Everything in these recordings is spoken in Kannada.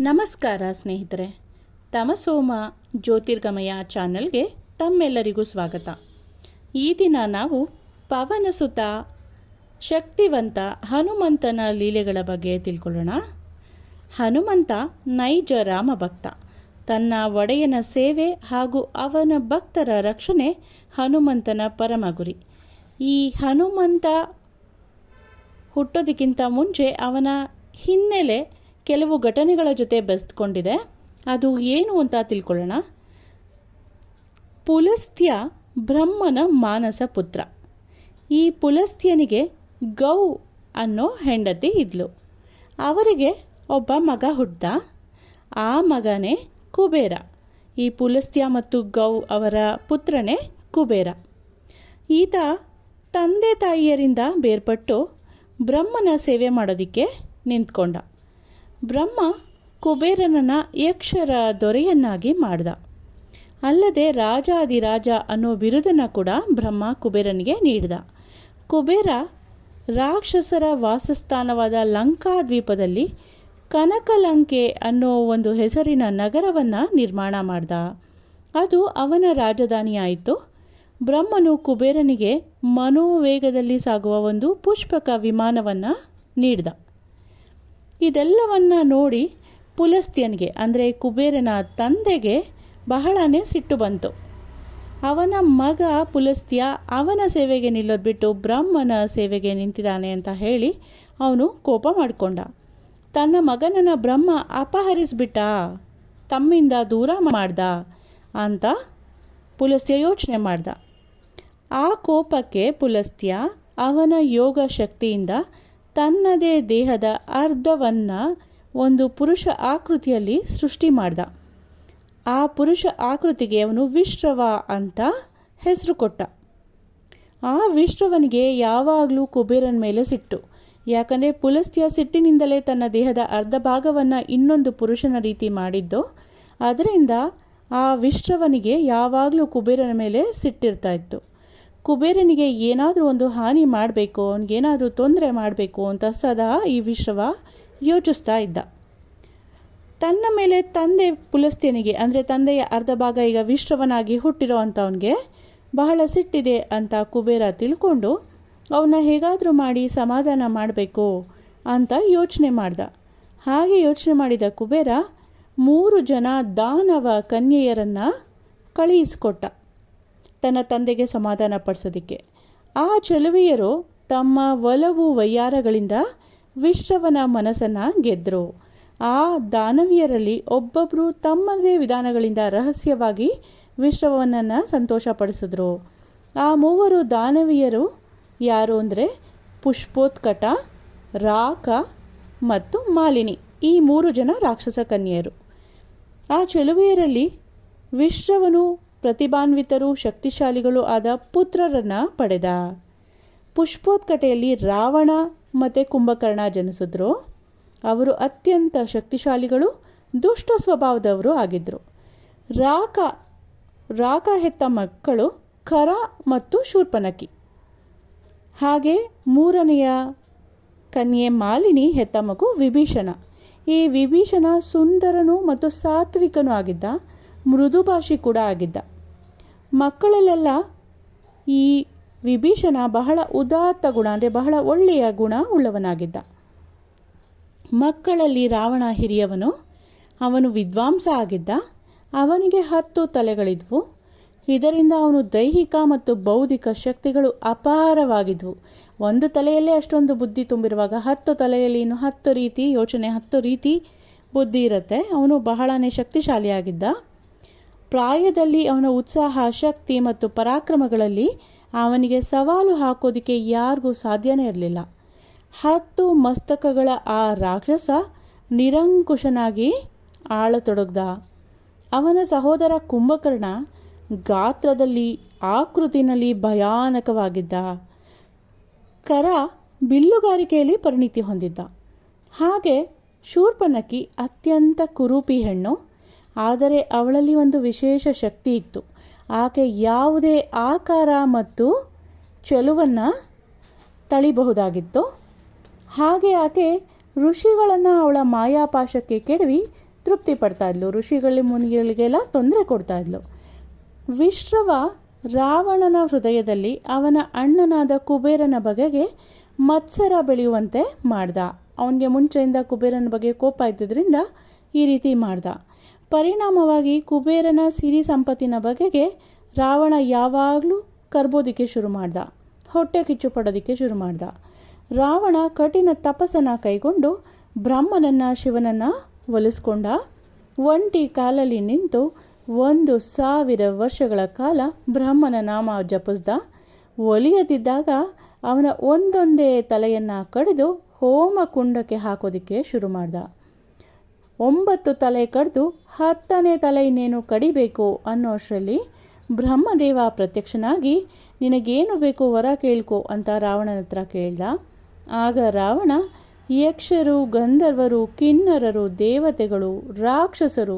ನಮಸ್ಕಾರ ಸ್ನೇಹಿತರೆ, ತಮಸೋಮ ಜ್ಯೋತಿರ್ಗಮಯ ಚಾನಲ್ಗೆ ತಮ್ಮೆಲ್ಲರಿಗೂ ಸ್ವಾಗತ. ಈ ದಿನ ನಾವು ಪವನಸುತ ಶಕ್ತಿವಂತ ಹನುಮಂತನ ಲೀಲೆಗಳ ಬಗ್ಗೆ ತಿಳ್ಕೊಳ್ಳೋಣ. ಹನುಮಂತ ನೈಜ ರಾಮಭಕ್ತ. ತನ್ನ ಒಡೆಯನ ಸೇವೆ ಹಾಗೂ ಅವನ ಭಕ್ತರ ರಕ್ಷಣೆ ಹನುಮಂತನ ಪರಮ ಗುರಿ. ಈ ಹನುಮಂತ ಹುಟ್ಟೋದಕ್ಕಿಂತ ಮುಂಚೆ ಅವನ ಹಿನ್ನೆಲೆ ಕೆಲವು ಘಟನೆಗಳ ಜೊತೆ ಬೆಸ್ತ್ಕೊಂಡಿದೆ. ಅದು ಏನು ಅಂತ ತಿಳ್ಕೊಳ್ಳೋಣ. ಪುಲಸ್ತ್ಯ ಬ್ರಹ್ಮನ ಮಾನಸ ಪುತ್ರ. ಈ ಪುಲಸ್ತ್ಯನಿಗೆ ಗೌ ಅನ್ನೋ ಹೆಂಡತಿ ಇದ್ಲು. ಅವರಿಗೆ ಒಬ್ಬ ಮಗ ಹುಟ್ಟ. ಆ ಮಗನೇ ಕುಬೇರ. ಈ ಪುಲಸ್ತ್ಯ ಮತ್ತು ಗೌ ಅವರ ಪುತ್ರನೇ ಕುಬೇರ. ಈತ ತಂದೆ ತಾಯಿಯರಿಂದ ಬೇರ್ಪಟ್ಟು ಬ್ರಹ್ಮನ ಸೇವೆ ಮಾಡೋದಕ್ಕೆ ನಿಂತ್ಕೊಂಡ. ಬ್ರಹ್ಮ ಕುಬೇರನನ್ನು ಯಕ್ಷರ ದೊರೆಯನ್ನಾಗಿ ಮಾಡ್ದ. ಅಲ್ಲದೆ ರಾಜಾದಿರಾಜ ಅನ್ನೋ ಬಿರುದನ್ನು ಕೂಡ ಬ್ರಹ್ಮ ಕುಬೇರನಿಗೆ ನೀಡಿದ. ಕುಬೇರ ರಾಕ್ಷಸರ ವಾಸಸ್ಥಾನವಾದ ಲಂಕಾದ್ವೀಪದಲ್ಲಿ ಕನಕಲಂಕೆ ಅನ್ನೋ ಒಂದು ಹೆಸರಿನ ನಗರವನ್ನು ನಿರ್ಮಾಣ ಮಾಡ್ದ. ಅದು ಅವನ ರಾಜಧಾನಿಯಾಯಿತು. ಬ್ರಹ್ಮನು ಕುಬೇರನಿಗೆ ಮನೋವೇಗದಲ್ಲಿ ಸಾಗುವ ಒಂದು ಪುಷ್ಪಕ ವಿಮಾನವನ್ನು ನೀಡಿದ. ಇದೆಲ್ಲವನ್ನ ನೋಡಿ ಪುಲಸ್ತ್ಯನಿಗೆ ಅಂದರೆ ಕುಬೇರನ ತಂದೆಗೆ ಬಹಳನೇ ಸಿಟ್ಟು ಬಂತು. ಅವನ ಮಗ ಪುಲಸ್ತ್ಯ ಅವನ ಸೇವೆಗೆ ನಿಲ್ಲೋದು ಬಿಟ್ಟು ಬ್ರಹ್ಮನ ಸೇವೆಗೆ ನಿಂತಿದ್ದಾನೆ ಅಂತ ಹೇಳಿ ಅವನು ಕೋಪ ಮಾಡಿಕೊಂಡ. ತನ್ನ ಮಗನನ್ನು ಬ್ರಹ್ಮ ಅಪಹರಿಸಿಬಿಟ್ಟ, ತಮ್ಮಿಂದ ದೂರ ಮಾಡ್ದ ಅಂತ ಪುಲಸ್ತ್ಯ ಯೋಚನೆ ಮಾಡ್ದ. ಆ ಕೋಪಕ್ಕೆ ಪುಲಸ್ತ್ಯ ಅವನ ಯೋಗ ಶಕ್ತಿಯಿಂದ ತನ್ನದೇ ದೇಹದ ಅರ್ಧವನ್ನು ಒಂದು ಪುರುಷ ಆಕೃತಿಯಲ್ಲಿ ಸೃಷ್ಟಿ ಮಾಡ್ದ. ಆ ಪುರುಷ ಆಕೃತಿಗೆ ಅವನು ವಿಶ್ರವ ಅಂತ ಹೆಸರು ಕೊಟ್ಟ. ಆ ವಿಶ್ರವನಿಗೆ ಯಾವಾಗಲೂ ಕುಬೇರನ ಮೇಲೆ ಸಿಟ್ಟು. ಯಾಕಂದರೆ ಪುಲಸ್ತ್ಯ ಸಿಟ್ಟಿನಿಂದಲೇ ತನ್ನ ದೇಹದ ಅರ್ಧ ಭಾಗವನ್ನು ಇನ್ನೊಂದು ಪುರುಷನ ರೀತಿ ಮಾಡಿದ್ದು. ಅದರಿಂದ ಆ ವಿಶ್ರವನಿಗೆ ಯಾವಾಗಲೂ ಕುಬೇರನ ಮೇಲೆ ಸಿಟ್ಟಿರ್ತಾ ಇತ್ತು. ಕುಬೇರನಿಗೆ ಏನಾದರೂ ಒಂದು ಹಾನಿ ಮಾಡಬೇಕು, ಅವನಿಗೇನಾದರೂ ತೊಂದರೆ ಮಾಡಬೇಕು ಅಂತ ಸದಾ ಈ ವಿಶ್ರವ ಯೋಚಿಸ್ತಾ ಇದ್ದ. ತನ್ನ ಮೇಲೆ ತಂದೆ ಪುಲಸ್ತ್ಯನಿಗೆ ಅಂದರೆ ತಂದೆಯ ಅರ್ಧ ಭಾಗ ಈಗ ವಿಶ್ರವನಾಗಿ ಹುಟ್ಟಿರೋ ಅಂಥವನಿಗೆ ಬಹಳ ಸಿಟ್ಟಿದೆ ಅಂತ ಕುಬೇರ ತಿಳ್ಕೊಂಡು ಅವನ್ನ ಹೇಗಾದರೂ ಮಾಡಿ ಸಮಾಧಾನ ಮಾಡಬೇಕು ಅಂತ ಯೋಚನೆ ಮಾಡ್ದ. ಹಾಗೆ ಯೋಚನೆ ಮಾಡಿದ ಕುಬೇರ 3 ಜನ ದಾನವ ಕನ್ಯೆಯರನ್ನು ಕಳುಹಿಸಿಕೊಟ್ಟ ತನ್ನ ತಂದೆಗೆ ಸಮಾಧಾನ ಪಡಿಸೋದಕ್ಕೆ. ಆ ಚೆಲುವೆಯರು ತಮ್ಮ ಒಲವು ವಯ್ಯಾರಗಳಿಂದ ವಿಶ್ರವನ ಮನಸ್ಸನ್ನು ಗೆದ್ದರು. ಆ ದಾನವಿಯರಲ್ಲಿ ಒಬ್ಬೊಬ್ಬರು ತಮ್ಮದೇ ವಿಧಾನಗಳಿಂದ ರಹಸ್ಯವಾಗಿ ವಿಶ್ರವನನ್ನು ಸಂತೋಷಪಡಿಸಿದ್ರು. ಆ 3 ದಾನವಿಯರು ಯಾರು ಅಂದರೆ ಪುಷ್ಪೋತ್ಕಟ, ರಾಕ ಮತ್ತು ಮಾಲಿನಿ. ಈ 3 ಜನ ರಾಕ್ಷಸ ಕನ್ಯೆಯರು. ಆ ಚೆಲುವೆಯರಲ್ಲಿ ವಿಶ್ರವನು ಪ್ರತಿಭಾನ್ವಿತರು ಶಕ್ತಿಶಾಲಿಗಳು ಆದ ಪುತ್ರರನ್ನು ಪಡೆದ. ಪುಷ್ಪೋತ್ಕಟೆಯಲ್ಲಿ ರಾವಣ ಮತ್ತು ಕುಂಭಕರ್ಣ ಜನಿಸಿದ್ರು. ಅವರು ಅತ್ಯಂತ ಶಕ್ತಿಶಾಲಿಗಳು, ದುಷ್ಟ ಸ್ವಭಾವದವರು ಆಗಿದ್ದರು. ರಾಕ ಹೆತ್ತ ಮಕ್ಕಳು ಖರ ಮತ್ತು ಶೂರ್ಪನಖಿ. ಹಾಗೆ 3ನೆಯ ಕನ್ಯೆ ಮಾಲಿನಿ ಹೆತ್ತ ಮಗು ವಿಭೀಷಣ. ಈ ವಿಭೀಷಣ ಸುಂದರನೂ ಮತ್ತು ಸಾತ್ವಿಕನೂ ಆಗಿದ್ದ, ಮೃದುಭಾಷಿ ಕೂಡ ಆಗಿದ್ದ. ಮಕ್ಕಳಲ್ಲೆಲ್ಲ ಈ ವಿಭೀಷಣ ಬಹಳ ಉದಾತ್ತ ಗುಣ ಅಂದರೆ ಬಹಳ ಒಳ್ಳೆಯ ಗುಣ ಉಳ್ಳವನಾಗಿದ್ದ. ಮಕ್ಕಳಲ್ಲಿ ರಾವಣ ಹಿರಿಯವನು. ಅವನು ವಿದ್ವಾಂಸ ಆಗಿದ್ದ. ಅವನಿಗೆ 10 ತಲೆಗಳಿದ್ವು. ಇದರಿಂದ ಅವನು ದೈಹಿಕ ಮತ್ತು ಬೌದ್ಧಿಕ ಶಕ್ತಿಗಳು ಅಪಾರವಾಗಿದ್ವು. ಒಂದು ತಲೆಯಲ್ಲೇ ಅಷ್ಟೊಂದು ಬುದ್ಧಿ ತುಂಬಿರುವಾಗ 10 ತಲೆಯಲ್ಲಿ ಇನ್ನು 10 ರೀತಿ ಯೋಚನೆ, 10 ರೀತಿ ಬುದ್ಧಿ ಇರುತ್ತೆ. ಅವನು ಬಹಳನೇ ಶಕ್ತಿಶಾಲಿಯಾಗಿದ್ದ. ಪ್ರಾಯದಲ್ಲಿ ಅವನ ಉತ್ಸಾಹ, ಶಕ್ತಿ ಮತ್ತು ಪರಾಕ್ರಮಗಳಲ್ಲಿ ಅವನಿಗೆ ಸವಾಲು ಹಾಕೋದಕ್ಕೆ ಯಾರಿಗೂ ಸಾಧ್ಯನೇ ಇರಲಿಲ್ಲ. 10 ಮಸ್ತಕಗಳ ಆ ರಾಕ್ಷಸ ನಿರಂಕುಶನಾಗಿ ಆಳತೊಡಗ್ದ. ಅವನ ಸಹೋದರ ಕುಂಭಕರ್ಣ ಗಾತ್ರದಲ್ಲಿ, ಆಕೃತಿನಲ್ಲಿ ಭಯಾನಕವಾಗಿದ್ದ. ಕರ ಬಿಲ್ಲುಗಾರಿಕೆಯಲ್ಲಿ ಪರಿಣಿತಿ ಹೊಂದಿದ್ದ. ಹಾಗೆ ಶೂರ್ಪನಖಿ ಅತ್ಯಂತ ಕುರೂಪಿ ಹೆಣ್ಣು. ಆದರೆ ಅವಳಲ್ಲಿ ಒಂದು ವಿಶೇಷ ಶಕ್ತಿ ಇತ್ತು. ಆಕೆ ಯಾವುದೇ ಆಕಾರ ಮತ್ತು ಚೆಲುವನ್ನು ತಳಿಬಹುದಾಗಿತ್ತು. ಹಾಗೆ ಆಕೆ ಋಷಿಗಳನ್ನು ಅವಳ ಮಾಯಾಪಾಶಕ್ಕೆ ಕೆಡವಿ ತೃಪ್ತಿ ಪಡ್ತಾ ಇದ್ಲು. ಋಷಿಗಳ ಮುನಿಗಳಿಗೆಲ್ಲ ತೊಂದರೆ ಕೊಡ್ತಾ ಇದ್ಲು. ವಿಶ್ರವ ರಾವಣನ ಹೃದಯದಲ್ಲಿ ಅವನ ಅಣ್ಣನಾದ ಕುಬೇರನ ಬಗೆಗೆ ಮತ್ಸರ ಬೆಳೆಯುವಂತೆ ಮಾಡ್ದ. ಅವನಿಗೆ ಮುಂಚೆಯಿಂದ ಕುಬೇರನ ಬಗ್ಗೆ ಕೋಪ ಇದ್ದಿದ್ದರಿಂದ ಈ ರೀತಿ ಮಾಡ್ದ. ಪರಿಣಾಮವಾಗಿ ಕುಬೇರನ ಸಿರಿ ಸಂಪತ್ತಿನ ಬಗೆಗೆ ರಾವಣ ಯಾವಾಗಲೂ ಕರ್ಬೋದಕ್ಕೆ ಶುರು ಮಾಡ್ದ. ಹೊಟ್ಟೆ ಕಿಚ್ಚು ಪಡೋದಕ್ಕೆ ಶುರು ಮಾಡ್ದ. ರಾವಣ ಕಠಿಣ ತಪಸ್ಸನ್ನು ಕೈಗೊಂಡು ಬ್ರಹ್ಮನನ್ನು ಶಿವನನ್ನು ಒಲಿಸ್ಕೊಂಡ. ಒಂಟಿ ಕಾಲಲ್ಲಿ ನಿಂತು 1,000 ವರ್ಷಗಳ ಕಾಲ ಬ್ರಹ್ಮನ ನಾಮ ಜಪಿಸ್ದ. ಒಲಿಯದಿದ್ದಾಗ ಅವನ ಒಂದೊಂದೇ ತಲೆಯನ್ನು ಕಡಿದು ಹೋಮ ಕುಂಡಕ್ಕೆ ಹಾಕೋದಕ್ಕೆ ಶುರು ಮಾಡ್ದ. 9 ತಲೆ ಕಡಿದು 10ನೇ ತಲೆ ಇನ್ನೇನು ಕಡಿಬೇಕು ಅನ್ನೋಷ್ಟರಲ್ಲಿ ಬ್ರಹ್ಮದೇವ ಪ್ರತ್ಯಕ್ಷನಾಗಿ ನಿನಗೇನು ಬೇಕು ವರ ಕೇಳ್ಕೊ ಅಂತ ರಾವಣನ ಹತ್ರ ಕೇಳ್ದ. ಆಗ ರಾವಣ ಯಕ್ಷರು, ಗಂಧರ್ವರು, ಕಿನ್ನರರು, ದೇವತೆಗಳು, ರಾಕ್ಷಸರು,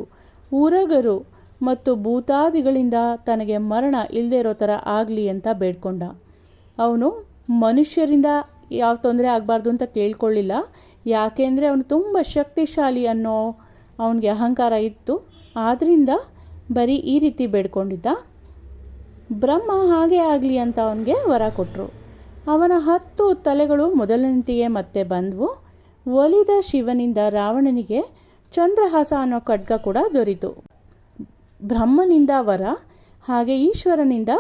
ಉರಗರು ಮತ್ತು ಭೂತಾದಿಗಳಿಂದ ತನಗೆ ಮರಣ ಇಲ್ಲದೆ ಇರೋ ಥರ ಆಗಲಿ ಅಂತ ಬೇಡ್ಕೊಂಡ. ಅವನು ಮನುಷ್ಯರಿಂದ ಯಾವ ತೊಂದರೆ ಆಗಬಾರ್ದು ಅಂತ ಕೇಳ್ಕೊಳ್ಳಿಲ್ಲ. ಯಾಕೆಂದರೆ ಅವನು ತುಂಬ ಶಕ್ತಿಶಾಲಿ ಅನ್ನೋ ಅವನಿಗೆ ಅಹಂಕಾರ ಇತ್ತು. ಆದ್ದರಿಂದ ಬರೀ ಈ ರೀತಿ ಬೇಡ್ಕೊಂಡಿದ್ದ. ಬ್ರಹ್ಮ ಹಾಗೆ ಆಗಲಿ ಅಂತ ಅವನಿಗೆ ವರ ಕೊಟ್ಟರು. ಅವನ 10 ತಲೆಗಳು ಮೊದಲನೆಂತೆಯೇ ಮತ್ತೆ ಬಂದವು. ಒಲಿದ ಶಿವನಿಂದ ರಾವಣನಿಗೆ ಚಂದ್ರಹಾಸ ಅನ್ನೋ ಖಡ್ಗ ಕೂಡ ದೊರೀತು. ಬ್ರಹ್ಮನಿಂದ ವರ, ಹಾಗೆ ಈಶ್ವರನಿಂದ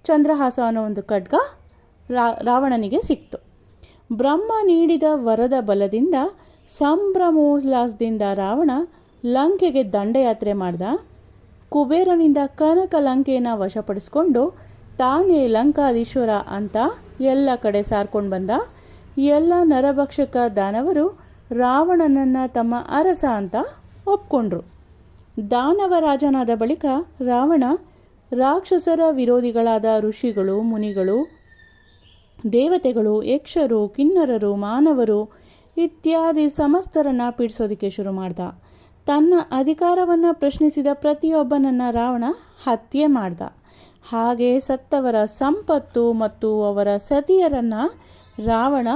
ಚಂದ್ರಹಾಸ ಅನ್ನೋ ಒಂದು ಖಡ್ಗ ರಾವಣನಿಗೆ ಸಿಕ್ತು. ಬ್ರಹ್ಮ ನೀಡಿದ ವರದ ಬಲದಿಂದ ಸಂಭ್ರಮೋಲ್ಲಾಸದಿಂದ ರಾವಣ ಲಂಕೆಗೆ ದಂಡಯಾತ್ರೆ ಮಾಡ್ದ. ಕುಬೇರನಿಂದ ಕನಕ ಲಂಕೆಯನ್ನು ವಶಪಡಿಸ್ಕೊಂಡು ತಾನೇ ಲಂಕಾಧೀಶ್ವರ ಅಂತ ಎಲ್ಲ ಕಡೆ ಸಾರ್ಕೊಂಡು ಬಂದ. ಎಲ್ಲ ನರಭಕ್ಷಕ ದಾನವರು ರಾವಣನನ್ನು ತಮ್ಮ ಅರಸ ಅಂತ ಒಪ್ಕೊಂಡ್ರು. ದಾನವರಾಜನಾದ ಬಳಿಕ ರಾವಣ ರಾಕ್ಷಸರ ವಿರೋಧಿಗಳಾದ ಋಷಿಗಳು, ಮುನಿಗಳು, ದೇವತೆಗಳು, ಯಕ್ಷರು, ಕಿನ್ನರರು, ಮಾನವರು ಇತ್ಯಾದಿ ಸಮಸ್ತರನ್ನು ಪೀಡಿಸೋದಕ್ಕೆ ಶುರು ಮಾಡ್ದ. ತನ್ನ ಅಧಿಕಾರವನ್ನು ಪ್ರಶ್ನಿಸಿದ ಪ್ರತಿಯೊಬ್ಬನನ್ನು ರಾವಣ ಹತ್ಯೆ ಮಾಡ್ದ. ಹಾಗೆ ಸತ್ತವರ ಸಂಪತ್ತು ಮತ್ತು ಅವರ ಸತಿಯರನ್ನು ರಾವಣ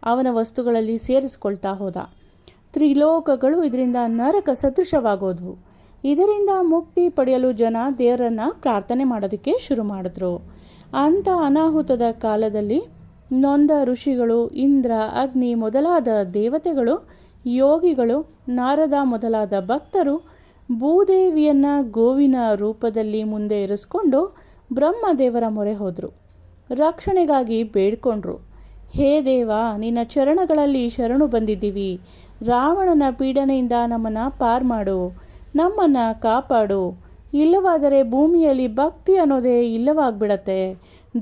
ಅವನ ವಸ್ತುಗಳಲ್ಲಿ ಸೇರಿಸ್ಕೊಳ್ತಾ ಹೋದ. ತ್ರಿಲೋಕಗಳು ಇದರಿಂದ ನರಕ ಸದೃಶವಾಗೋದ್ವು. ಇದರಿಂದ ಮುಕ್ತಿ ಪಡೆಯಲು ಜನ ದೇವರನ್ನು ಪ್ರಾರ್ಥನೆ ಮಾಡೋದಕ್ಕೆ ಶುರು ಮಾಡಿದ್ರು. ಅಂಥ ಅನಾಹುತದ ಕಾಲದಲ್ಲಿ ನೊಂದ ಋಷಿಗಳು, ಇಂದ್ರ, ಅಗ್ನಿ ಮೊದಲಾದ ದೇವತೆಗಳು, ಯೋಗಿಗಳು, ನಾರದ ಮೊದಲಾದ ಭಕ್ತರು ಭೂದೇವಿಯನ್ನು ಗೋವಿನ ರೂಪದಲ್ಲಿ ಮುಂದೆ ಇರಿಸ್ಕೊಂಡು ಬ್ರಹ್ಮದೇವರ ಮೊರೆ ಹೋದರು. ರಕ್ಷಣೆಗಾಗಿ ಬೇಡ್ಕೊಂಡ್ರು. ಹೇ ದೇವ, ನಿನ್ನ ಚರಣಗಳಲ್ಲಿ ಶರಣು ಬಂದಿದ್ದೀವಿ. ರಾವಣನ ಪೀಡನೆಯಿಂದ ನಮ್ಮನ್ನು ಪಾರು ಮಾಡು, ನಮ್ಮನ್ನು ಕಾಪಾಡು. ಇಲ್ಲವಾದರೆ ಭೂಮಿಯಲ್ಲಿ ಭಕ್ತಿ ಅನ್ನೋದೇ ಇಲ್ಲವಾಗ್ಬಿಡತ್ತೆ.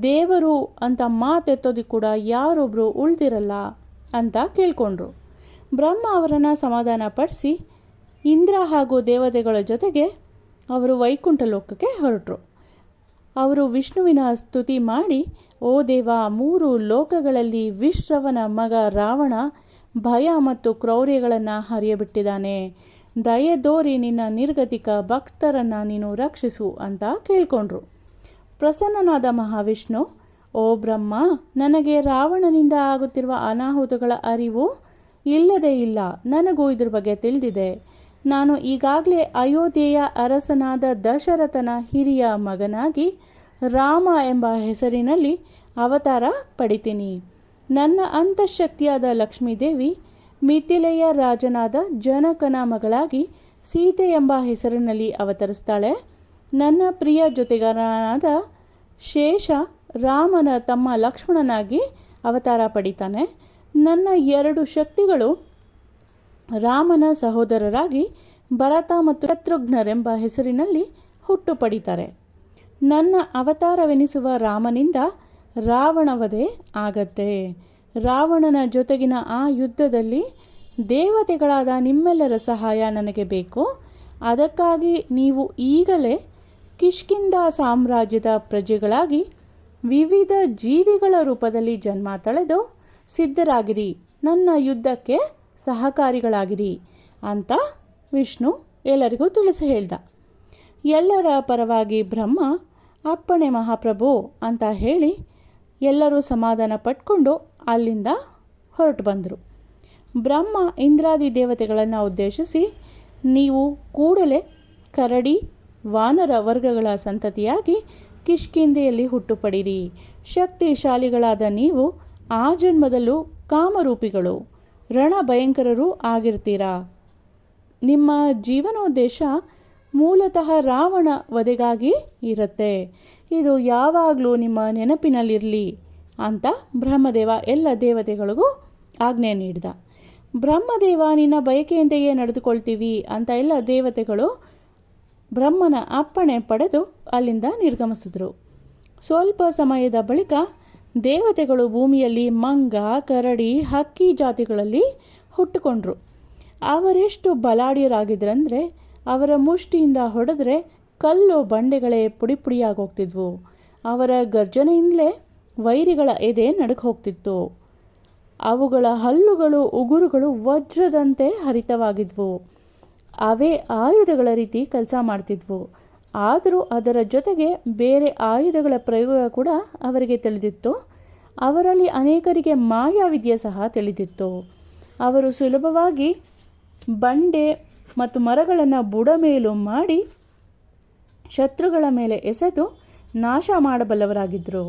ದೇವರು ಅಂತ ಮಾತೆತ್ತೋದಕ್ಕೆ ಕೂಡ ಯಾರೊಬ್ಬರು ಉಳಿದಿರಲ್ಲ ಅಂತ ಕೇಳ್ಕೊಂಡ್ರು. ಬ್ರಹ್ಮ ಅವರನ್ನು ಸಮಾಧಾನ ಪಡಿಸಿ ಇಂದ್ರ ಹಾಗೂ ದೇವತೆಗಳ ಜೊತೆಗೆ ಅವರು ವೈಕುಂಠ ಲೋಕಕ್ಕೆ ಹೊರಟರು. ಅವರು ವಿಷ್ಣುವಿನ ಸ್ತುತಿ ಮಾಡಿ, ಓ ದೇವ, 3 ಲೋಕಗಳಲ್ಲಿ ವಿಶ್ರವನ ಮಗ ರಾವಣ ಭಯ ಮತ್ತು ಕ್ರೌರ್ಯಗಳನ್ನು ಹರಿಯಬಿಟ್ಟಿದ್ದಾನೆ. ದಯೆದೋರಿ ನಿನ್ನ ನಿರ್ಗತಿಕ ಭಕ್ತರನ್ನು ನೀನು ರಕ್ಷಿಸು ಅಂತ ಕೇಳ್ಕೊಂಡ್ರು. ಪ್ರಸನ್ನನಾದ ಮಹಾವಿಷ್ಣು, ಓ ಬ್ರಹ್ಮ, ನನಗೆ ರಾವಣನಿಂದ ಆಗುತ್ತಿರುವ ಅನಾಹುತಗಳ ಅರಿವು ಇಲ್ಲದೇ ಇಲ್ಲ. ನನಗೂ ಇದ್ರ ಬಗ್ಗೆ ತಿಳಿದಿದೆ. ನಾನು ಈಗಾಗಲೇ ಅಯೋಧ್ಯೆಯ ಅರಸನಾದ ದಶರಥನ ಹಿರಿಯ ಮಗನಾಗಿ ರಾಮ ಎಂಬ ಹೆಸರಿನಲ್ಲಿ ಅವತಾರ ಪಡಿತೀನಿ. ನನ್ನ ಅಂತಃಶಕ್ತಿಯಾದ ಲಕ್ಷ್ಮೀದೇವಿ ಮಿಥಿಲೆಯ ರಾಜನಾದ ಜನಕನ ಮಗಳಾಗಿ ಸೀತೆ ಎಂಬ ಹೆಸರಿನಲ್ಲಿ ಅವತರಿಸ್ತಾಳೆ. ನನ್ನ ಪ್ರಿಯ ಜೊತೆಗಾರನಾದ ಶೇಷ ರಾಮನ ತಮ್ಮ ಲಕ್ಷ್ಮಣನಾಗಿ ಅವತಾರ ಪಡಿತಾನೆ. ನನ್ನ 2 ಶಕ್ತಿಗಳು ರಾಮನ ಸಹೋದರರಾಗಿ ಭರತ ಮತ್ತು ಶತ್ರುಘ್ನರೆಂಬ ಹೆಸರಿನಲ್ಲಿ ಹುಟ್ಟು ಪಡಿತಾರೆ. ನನ್ನ ಅವತಾರವೆನಿಸುವ ರಾಮನಿಂದ ರಾವಣವಧೆ ಆಗತ್ತೆ. ರಾವಣನ ಜೊತೆಗಿನ ಆ ಯುದ್ಧದಲ್ಲಿ ದೇವತೆಗಳಾದ ನಿಮ್ಮೆಲ್ಲರ ಸಹಾಯ ನನಗೆ ಬೇಕು. ಅದಕ್ಕಾಗಿ ನೀವು ಈಗಲೇ ಕಿಷ್ಕಿಂಧ ಸಾಮ್ರಾಜ್ಯದ ಪ್ರಜೆಗಳಾಗಿ ವಿವಿಧ ಜೀವಿಗಳ ರೂಪದಲ್ಲಿ ಜನ್ಮ ತಳೆದು ಸಿದ್ಧರಾಗಿರಿ, ನನ್ನ ಯುದ್ಧಕ್ಕೆ ಸಹಕಾರಿಗಳಾಗಿರಿ ಅಂತ ವಿಷ್ಣು ಎಲ್ಲರಿಗೂ ತಿಳಿಸಿ ಹೇಳ್ದ. ಎಲ್ಲರ ಪರವಾಗಿ ಬ್ರಹ್ಮ ಅಪ್ಪಣೆ ಮಹಾಪ್ರಭು ಅಂತ ಹೇಳಿ ಎಲ್ಲರೂ ಸಮಾಧಾನ ಪಟ್ಕೊಂಡು ಅಲ್ಲಿಂದ ಹೊರಟು ಬಂದರು. ಬ್ರಹ್ಮ ಇಂದ್ರಾದಿ ದೇವತೆಗಳನ್ನು ಉದ್ದೇಶಿಸಿ, ನೀವು ಕೂಡಲೇ ಕರಡಿ ವಾನರ ವರ್ಗಗಳ ಸಂತತಿಯಾಗಿ ಕಿಷ್ಕಿಂಧೆಯಲ್ಲಿ ಹುಟ್ಟುಪಡಿರಿ. ಶಕ್ತಿಶಾಲಿಗಳಾದ ನೀವು ಆ ಜನ್ಮದಲ್ಲೂ ಕಾಮರೂಪಿಗಳು, ರಣಭಯಂಕರರೂ ಆಗಿರ್ತೀರಾ. ನಿಮ್ಮ ಜೀವನೋದ್ದೇಶ ಮೂಲತಃ ರಾವಣ ವಧೆಗಾಗಿ ಇರುತ್ತೆ. ಇದು ಯಾವಾಗಲೂ ನಿಮ್ಮ ನೆನಪಿನಲ್ಲಿರಲಿ ಅಂತ ಬ್ರಹ್ಮದೇವ ಎಲ್ಲ ದೇವತೆಗಳಿಗೂ ಆಜ್ಞೆ ನೀಡಿದ. ಬ್ರಹ್ಮದೇವ ನಿನ್ನ ಬಯಕೆಯಂತೆಯೇ ನಡೆದುಕೊಳ್ತೀವಿ ಅಂತ ಎಲ್ಲ ದೇವತೆಗಳು ಬ್ರಹ್ಮನ ಅಪ್ಪಣೆ ಪಡೆದು ಅಲ್ಲಿಂದ ನಿರ್ಗಮಿಸಿದ್ರು. ಸ್ವಲ್ಪ ಸಮಯದ ಬಳಿಕ ದೇವತೆಗಳು ಭೂಮಿಯಲ್ಲಿ ಮಂಗ, ಕರಡಿ, ಹಕ್ಕಿ ಜಾತಿಗಳಲ್ಲಿ ಹುಟ್ಟುಕೊಂಡ್ರು. ಅವರೆಷ್ಟು ಬಲಾಢ್ಯರಾಗಿದ್ರಂದರೆ ಅವರ ಮುಷ್ಟಿಯಿಂದ ಹೊಡೆದ್ರೆ ಕಲ್ಲು ಬಂಡೆಗಳೇ ಪುಡಿ ಪುಡಿಯಾಗಿ ಹೋಗ್ತಿದ್ವು. ಅವರ ಗರ್ಜನೆಯಿಂದಲೇ ವೈರಿಗಳ ಎದೆ ನಡುಕ ಹೋಗ್ತಿತ್ತು. ಅವುಗಳ ಹಲ್ಲುಗಳು, ಉಗುರುಗಳು ವಜ್ರದಂತೆ ಹರಿತವಾಗಿದ್ವು. ಅವೇ ಆಯುಧಗಳ ರೀತಿ ಕೆಲಸ ಮಾಡ್ತಿದ್ವು. ಆದರೂ ಅದರ ಜೊತೆಗೆ ಬೇರೆ ಆಯುಧಗಳ ಪ್ರಯೋಗ ಕೂಡ ಅವರಿಗೆ ತಿಳಿದಿತ್ತು. ಅವರಲ್ಲಿ ಅನೇಕರಿಗೆ ಮಾಯಾವಿದ್ಯೆ ಸಹ ತಿಳಿದಿತ್ತು. ಅವರು ಸುಲಭವಾಗಿ ಬಂಡೆ ಮತ್ತು ಮರಗಳನ್ನು ಬುಡಮೇಲು ಮಾಡಿ ಶತ್ರುಗಳ ಮೇಲೆ ಎಸೆದು ನಾಶ ಮಾಡಬಲ್ಲವರಾಗಿದ್ದರು.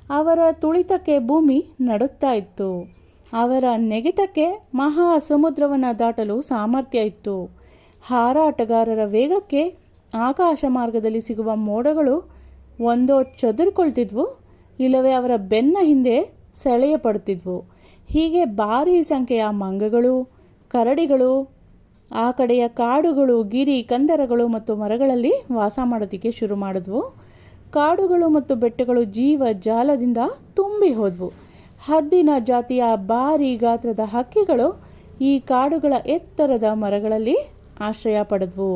ಅವರ ತುಳಿತಕ್ಕೆ ಭೂಮಿ ನಡುಗ್ತಾ ಇತ್ತು. ಅವರ ನೆಗೆತಕ್ಕೆ ಮಹಾ ಸಮುದ್ರವನ್ನು ದಾಟಲು ಸಾಮರ್ಥ್ಯ ಇತ್ತು. ಹಾರಾಟಗಾರರ ವೇಗಕ್ಕೆ ಆಕಾಶ ಮಾರ್ಗದಲ್ಲಿ ಸಿಗುವ ಮೋಡಗಳು ಒಂದೋ ಚದುರಿಕೊಳ್ತಿದ್ವು, ಇಲ್ಲವೇ ಅವರ ಬೆನ್ನ ಹಿಂದೆ ಸೆಳೆಯಪಡುತ್ತಿದ್ವು. ಹೀಗೆ ಭಾರೀ ಸಂಖ್ಯೆಯ ಮಂಗಗಳು, ಕರಡಿಗಳು ಆ ಕಡೆಯ ಕಾಡುಗಳು, ಗಿರಿ ಕಂದರಗಳು ಮತ್ತು ಮರಗಳಲ್ಲಿ ವಾಸ ಮಾಡೋದಕ್ಕೆ ಶುರು ಮಾಡಿದ್ವು. ಕಾಡುಗಳು ಮತ್ತು ಬೆಟ್ಟಗಳು ಜೀವ ಜಾಲದಿಂದ ತುಂಬಿ ಹೋದವು. ಹದ್ದಿನ ಜಾತಿಯ ಭಾರೀ ಗಾತ್ರದ ಹಕ್ಕಿಗಳು ಈ ಕಾಡುಗಳ ಎತ್ತರದ ಮರಗಳಲ್ಲಿ ಆಶ್ರಯ ಪಡೆದವು.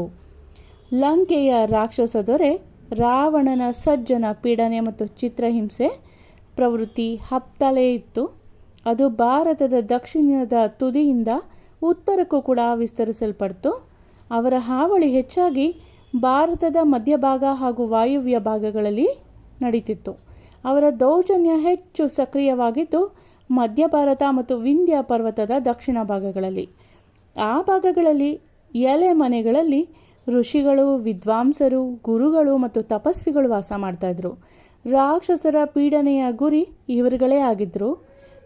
ಲಂಕೆಯ ರಾಕ್ಷಸ ದೊರೆ ರಾವಣನ ಸಜ್ಜನ ಪೀಡನೆ ಮತ್ತು ಚಿತ್ರಹಿಂಸೆ ಪ್ರವೃತ್ತಿ ಹತ್ತಲೇ ಇತ್ತು. ಅದು ಭಾರತದ ದಕ್ಷಿಣದ ತುದಿಯಿಂದ ಉತ್ತರಕ್ಕೂ ಕೂಡ ವಿಸ್ತರಿಸಲ್ಪಡ್ತು. ಅವರ ಹಾವಳಿ ಹೆಚ್ಚಾಗಿ ಭಾರತದ ಮಧ್ಯಭಾಗ ಹಾಗೂ ವಾಯುವ್ಯ ಭಾಗಗಳಲ್ಲಿ ನಡೀತಿತ್ತು. ಅವರ ದೌರ್ಜನ್ಯ ಹೆಚ್ಚು ಸಕ್ರಿಯವಾಗಿದ್ದು ಮಧ್ಯ ಭಾರತ ಮತ್ತು ವಿಂಧ್ಯ ಪರ್ವತದ ದಕ್ಷಿಣ ಭಾಗಗಳಲ್ಲಿ. ಆ ಭಾಗಗಳಲ್ಲಿ ಎಲೆ ಮನೆಗಳಲ್ಲಿ ಋಷಿಗಳು, ವಿದ್ವಾಂಸರು, ಗುರುಗಳು ಮತ್ತು ತಪಸ್ವಿಗಳು ವಾಸ ಮಾಡ್ತಾಯಿದ್ರು. ರಾಕ್ಷಸರ ಪೀಡನೆಯ ಗುರಿ ಇವರುಗಳೇ ಆಗಿದ್ದರು.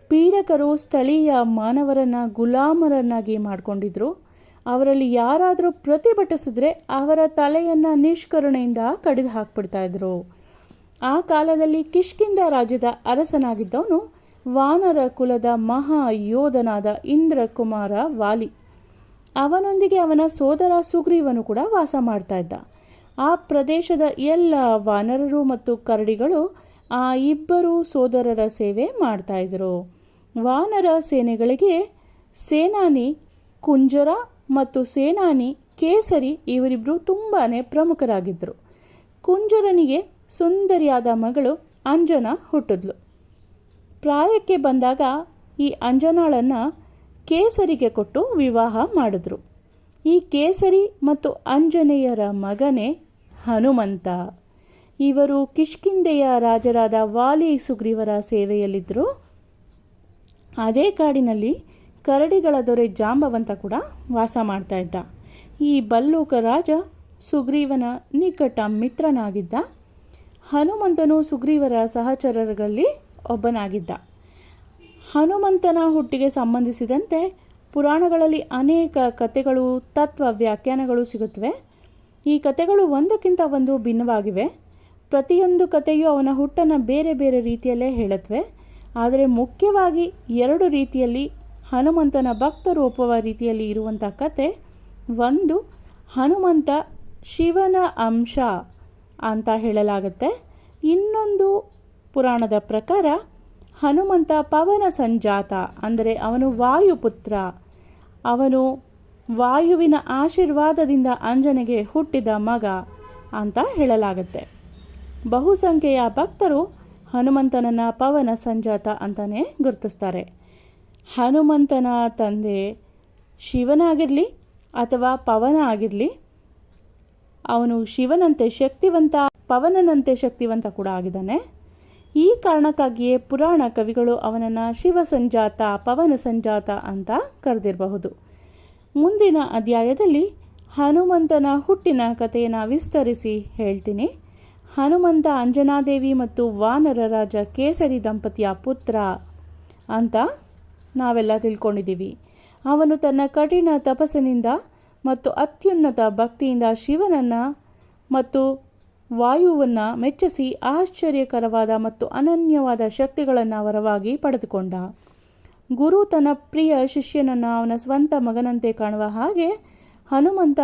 ಪೀಡಕರು ಸ್ಥಳೀಯ ಮಾನವರನ್ನು ಗುಲಾಮರನ್ನಾಗಿ ಮಾಡಿಕೊಂಡಿದ್ರು. ಅವರಲ್ಲಿ ಯಾರಾದರೂ ಪ್ರತಿಭಟಿಸಿದ್ರೆ ಅವರ ತಲೆಯನ್ನು ನಿಷ್ಕರುಣೆಯಿಂದ ಕಡಿದು ಹಾಕ್ಬಿಡ್ತಾಯಿದ್ರು. ಆ ಕಾಲದಲ್ಲಿ ಕಿಷ್ಕಿಂಧ ರಾಜ್ಯದ ಅರಸನಾಗಿದ್ದವನು ವಾನರ ಕುಲದ ಮಹಾ ಯೋಧನಾದ ಇಂದ್ರಕುಮಾರ ವಾಲಿ. ಅವನೊಂದಿಗೆ ಅವನ ಸೋದರ ಸುಗ್ರೀವನು ಕೂಡ ವಾಸ ಮಾಡ್ತಾ ಇದ್ದ. ಆ ಪ್ರದೇಶದ ಎಲ್ಲ ವಾನರರು ಮತ್ತು ಕರಡಿಗಳು ಆ ಇಬ್ಬರು ಸೋದರರ ಸೇವೆ ಮಾಡ್ತಾಯಿದ್ರು. ವಾನರ ಸೇನೆಗಳಿಗೆ ಸೇನಾನಿ ಕುಂಜರ ಮತ್ತು ಸೇನಾನಿ ಕೇಸರಿ ಇವರಿಬ್ಬರು ತುಂಬಾ ಪ್ರಮುಖರಾಗಿದ್ದರು. ಕುಂಜರನಿಗೆ ಸುಂದರಿಯಾದ ಮಗಳು ಅಂಜನಾ ಹುಟ್ಟಿದ್ಲು. ಪ್ರಾಯಕ್ಕೆ ಬಂದಾಗ ಈ ಅಂಜನಾಳನ್ನು ಕೇಸರಿಗೆ ಕೊಟ್ಟು ವಿವಾಹ ಮಾಡಿದ್ರು. ಈ ಕೇಸರಿ ಮತ್ತು ಅಂಜನೆಯರ ಮಗನೇ ಹನುಮಂತ. ಇವರು ಕಿಷ್ಕಿಂಧೆಯ ರಾಜರಾದ ವಾಲಿ ಸುಗ್ರೀವರ ಸೇವೆಯಲ್ಲಿದ್ದರು. ಅದೇ ಕಾಡಿನಲ್ಲಿ ಕರಡಿಗಳ ದೊರೆ ಜಾಂಬವಂತ ಕೂಡ ವಾಸ ಮಾಡ್ತಾ ಇದ್ದ. ಈ ಬಲ್ಲೂಕ ರಾಜ ಸುಗ್ರೀವನ ನಿಕಟ ಮಿತ್ರನಾಗಿದ್ದ. ಹನುಮಂತನು ಸುಗ್ರೀವರ ಸಹಚರರಲ್ಲಿ ಒಬ್ಬನಾಗಿದ್ದ. ಹನುಮಂತನ ಹುಟ್ಟಿಗೆ ಸಂಬಂಧಿಸಿದಂತೆ ಪುರಾಣಗಳಲ್ಲಿ ಅನೇಕ ಕಥೆಗಳು, ತತ್ವ ವ್ಯಾಖ್ಯಾನಗಳು ಸಿಗುತ್ತವೆ. ಈ ಕಥೆಗಳು ಒಂದಕ್ಕಿಂತ ಒಂದು ಭಿನ್ನವಾಗಿವೆ. ಪ್ರತಿಯೊಂದು ಕಥೆಯೂ ಅವನ ಹುಟ್ಟನ್ನು ಬೇರೆ ಬೇರೆ ರೀತಿಯಲ್ಲೇ ಹೇಳುತ್ತವೆ. ಆದರೆ ಮುಖ್ಯವಾಗಿ ಎರಡು ರೀತಿಯಲ್ಲಿ ಹನುಮಂತನ ಭಕ್ತರು ಒಪ್ಪುವ ರೀತಿಯಲ್ಲಿ ಇರುವಂಥ ಕತೆ. ಒಂದು, ಹನುಮಂತ ಶಿವನ ಅಂಶ ಅಂತ ಹೇಳಲಾಗುತ್ತೆ. ಇನ್ನೊಂದು ಪುರಾಣದ ಪ್ರಕಾರ ಹನುಮಂತ ಪವನ ಸಂಜಾತ, ಅಂದರೆ ಅವನು ವಾಯುಪುತ್ರ. ಅವನು ವಾಯುವಿನ ಆಶೀರ್ವಾದದಿಂದ ಅಂಜನೆಗೆ ಹುಟ್ಟಿದ ಮಗ ಅಂತ ಹೇಳಲಾಗುತ್ತೆ. ಬಹುಸಂಖ್ಯೆಯ ಭಕ್ತರು ಹನುಮಂತನನ್ನು ಪವನ ಸಂಜಾತ ಅಂತಲೇ ಗುರುತಿಸ್ತಾರೆ. ಹನುಮಂತನ ತಂದೆ ಶಿವನಾಗಿರಲಿ ಅಥವಾ ಪವನ ಆಗಿರಲಿ, ಅವನು ಶಿವನಂತೆ ಶಕ್ತಿವಂತ, ಪವನನಂತೆ ಶಕ್ತಿವಂತ ಕೂಡ ಆಗಿದ್ದಾನೆ. ಈ ಕಾರಣಕ್ಕಾಗಿಯೇ ಪುರಾಣ ಕವಿಗಳು ಅವನನ್ನು ಶಿವ ಸಂಜಾತ, ಪವನ ಸಂಜಾತ ಅಂತ ಕರೆದಿರಬಹುದು. ಮುಂದಿನ ಅಧ್ಯಾಯದಲ್ಲಿ ಹನುಮಂತನ ಹುಟ್ಟಿನ ಕಥೆಯನ್ನು ವಿಸ್ತರಿಸಿ ಹೇಳ್ತೀನಿ. ಹನುಮಂತ ಅಂಜನಾದೇವಿ ಮತ್ತು ವಾನರ ರಾಜ ಕೇಸರಿ ದಂಪತಿಯ ಪುತ್ರ ಅಂತ ನಾವೆಲ್ಲ ತಿಳ್ಕೊಂಡಿದ್ದೀವಿ. ಅವನು ತನ್ನ ಕಠಿಣ ತಪಸ್ಸಿನಿಂದ ಮತ್ತು ಅತ್ಯುನ್ನತ ಭಕ್ತಿಯಿಂದ ಶಿವನನ್ನು ಮತ್ತು ವಾಯುವನ್ನು ಮೆಚ್ಚಿಸಿ ಆಶ್ಚರ್ಯಕರವಾದ ಮತ್ತು ಅನನ್ಯವಾದ ಶಕ್ತಿಗಳನ್ನು ವರವಾಗಿ ಪಡೆದುಕೊಂಡ. ಗುರು ತನ್ನ ಪ್ರಿಯ ಶಿಷ್ಯನನ್ನು ಅವನ ಸ್ವಂತ ಮಗನಂತೆ ಕಾಣುವ ಹಾಗೆ ಹನುಮಂತ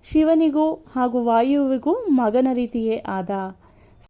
ಶಿವನಿಗೂ ಹಾಗೂ ವಾಯುವಿಗೂ ಮಗನ ರೀತಿಯೇ ಆದ.